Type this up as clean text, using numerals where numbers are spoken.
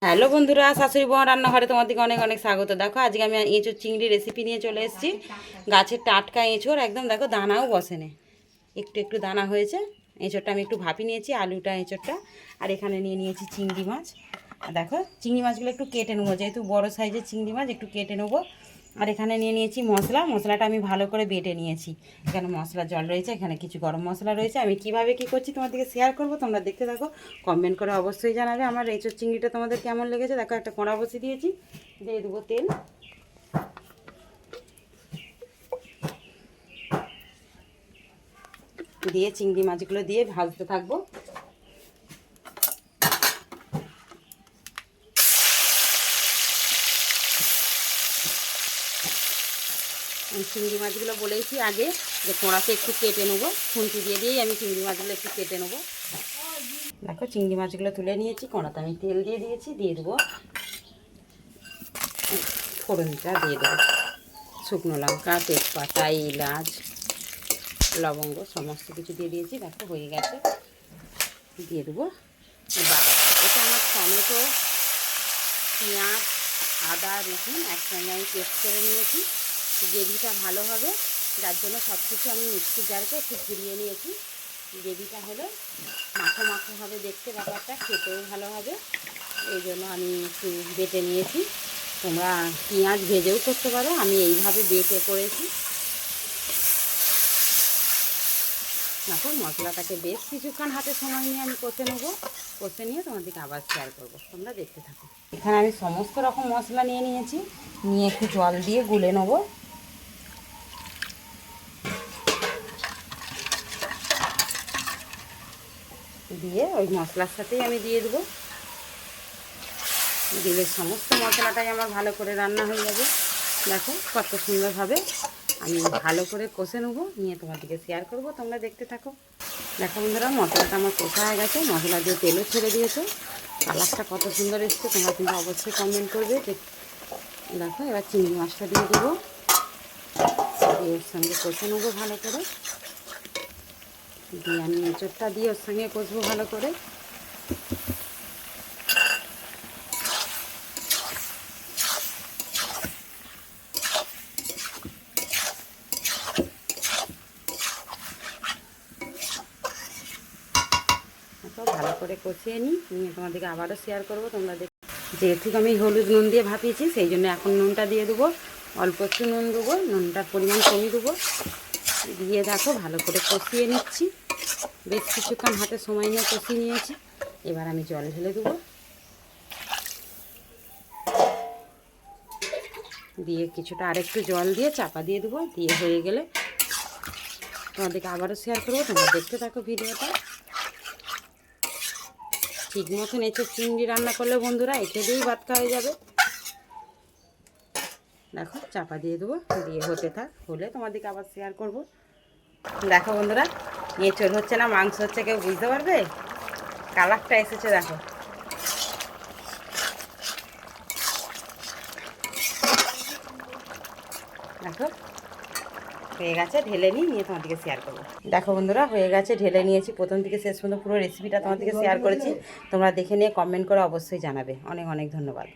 Hello বন্ধুরা, শাশুড়ি বউ রান্নাঘরে তোমাদেরকে অনেক অনেক স্বাগত। দেখো আজকে আমি এঁচোড় চিংড়ি রেসিপি নিয়ে চলে এসেছি। গাছের টাটকা এঁচোড়, একদম দেখো দানাও বসেনি, একটু একটু দানা হয়েছে। এঁচোড়টা আমি একটু ভাপি নিয়েছি, আলুটা এঁচোড়টা। আর এখানে নিয়ে নিয়েছি চিংড়ি মাছ। আর দেখো চিংড়ি মাছগুলো একটু কেটে নেবো, যেহেতু বড়ো সাইজের চিংড়ি মাছ একটু কেটে নেবো। আর এখানে নিয়ে নিয়েছি মশলাটা আমি ভালো করে বেটে নিয়েছি। এখানে মশলার জল রয়েছে, এখানে কিছু গরম মশলা রয়েছে। আমি কিভাবে কি করছি তোমাদেরকে শেয়ার করবো, তোমরা দেখতে থাকো। কমেন্ট করে অবশ্যই জানাবে আমার এঁচোড় চিংড়িটা তোমাদের কেমন লেগেছে। দেখো একটা কড়া বসিয়ে দিয়েছি, দিয়ে দেবো তেল। দিয়ে চিংড়ি মাছগুলো দিয়ে ভাজতে থাকবো। চিংড়ি মাছগুলো বলেছি আগে যে কোঁড়াতে একটু কেটে নেবো, খুন্তি দিয়ে দিয়েই আমি চিংড়ি মাছগুলো একটু কেটে নেবো। দেখো চিংড়ি মাছগুলো তুলে নিয়েছি, কোঁড়াতে আমি তেল দিয়ে দিয়েছি। দিয়ে দেবো ফোড়নটা, দিয়ে দেবো শুকনো লঙ্কা, তেজপাতা, এলাচ, লবঙ্গ সমস্ত কিছু দিয়ে দিয়েছি। দেখো হয়ে গেছে। দিয়ে দেবো বাটাটা। এটা আমার টমেটো, পেঁয়াজ, আদা, রসুন একসঙ্গে আমি পেস্ট করে নিয়েছি। গ্রেভিটা ভালো হবে, যার জন্য সব কিছু আমি মিক্সির জারকে একটু ঘুরিয়ে নিয়েছি। গ্রেভিটা হলে মাখো মাখো হবে দেখতে, ব্যাপারটা খেতেও ভালো হবে, এই জন্য আমি একটু বেটে নিয়েছি। তোমরা পেঁয়াজ ভেজেও করতে পারো, আমি এইভাবে বেটে করেছি। দেখো মশলাটাকে বেশ কিছুক্ষণ হাতে সময় নিয়ে আমি কষে নেবো। কষে নিয়ে তোমাদেরকে আবার শেয়ার করবো, তোমরা দেখতে থাকো। এখানে আমি সমস্ত রকম মশলা নিয়ে নিয়েছি, নিয়ে একটু জল দিয়ে গুলে নেবো। দিয়ে ওই মশলার সাথেই আমি দিয়ে দেবো। দিলে সমস্ত মশলাটাই আমার ভালো করে রান্না হয়ে যাবে। দেখো কত সুন্দরভাবে আমি ভালো করে কষে নেবো, নিয়ে তোমাদেরকে শেয়ার করবো, তোমরা দেখতে থাকো। দেখো বন্ধুরা, মশলাটা আমার কষা হয়ে গেছে, মশলা দিয়ে তেলও ছেড়ে দিয়েছে। কালারটা কত সুন্দর এসছে, তোমরা কিন্তু অবশ্যই কমেন্ট করবে। দেখো এবার চিংড়ি মাছটা দিয়ে দেবো, দিয়ে ওর সঙ্গে কষে নেবো ভালো করে। দিয়ে আমি এঁচোড়টা দিয়ে ওর সঙ্গে কষবো ভালো করে। ভালো করে কষিয়ে নিই, নিয়ে তোমাদেরকে আবারও শেয়ার করবো, তোমরা দেখ। যেহেতু আমি হলুদ নুন দিয়ে ভাপিয়েছি, সেই জন্য এখন নুনটা দিয়ে দেবো। অল্প একটু নুন দেবো, নুনটার পরিমাণ কমিয়ে দেবো। দিয়ে দেখো ভালো করে কষিয়ে নিচ্ছি, বেশ কিছুক্ষণ হাতে সময় নিয়ে কষিয়ে নিয়েছি। এবার আমি জল ঢেলে দেবো, দিয়ে কিছুটা আরেকটু জল দিয়ে চাপা দিয়ে দেবো। দিয়ে হয়ে গেলে তোমাদেরকে আবারও শেয়ার করবো, তোমরা দেখতে থাকো ভিডিওটা। ঠিক মতন এঁচোড় চিংড়ি রান্না করলে বন্ধুরা এঁচো দিয়েই ভাত খাওয়া যাবে। দেখো চাপা দিয়ে দেবো, দিয়ে হতে থাক, হলে তোমাদেরকে আবার শেয়ার করব। দেখো বন্ধুরা, এঁচোড় হচ্ছে না মাংস হচ্ছে, কেউ বুঝতে পারবে? কালারটা এসেছে দেখো। দেখো হয়ে গেছে, ঢেলে নিয়ে তোমাদেরকে শেয়ার করবো। দেখো বন্ধুরা হয়ে গেছে, ঢেলে নিয়েছি। প্রথম থেকে শেষ পর্যন্ত পুরো রেসিপিটা তোমাদেরকে শেয়ার করেছি, তোমরা দেখে নিয়ে কমেন্ট করে অবশ্যই জানাবে। অনেক অনেক ধন্যবাদ।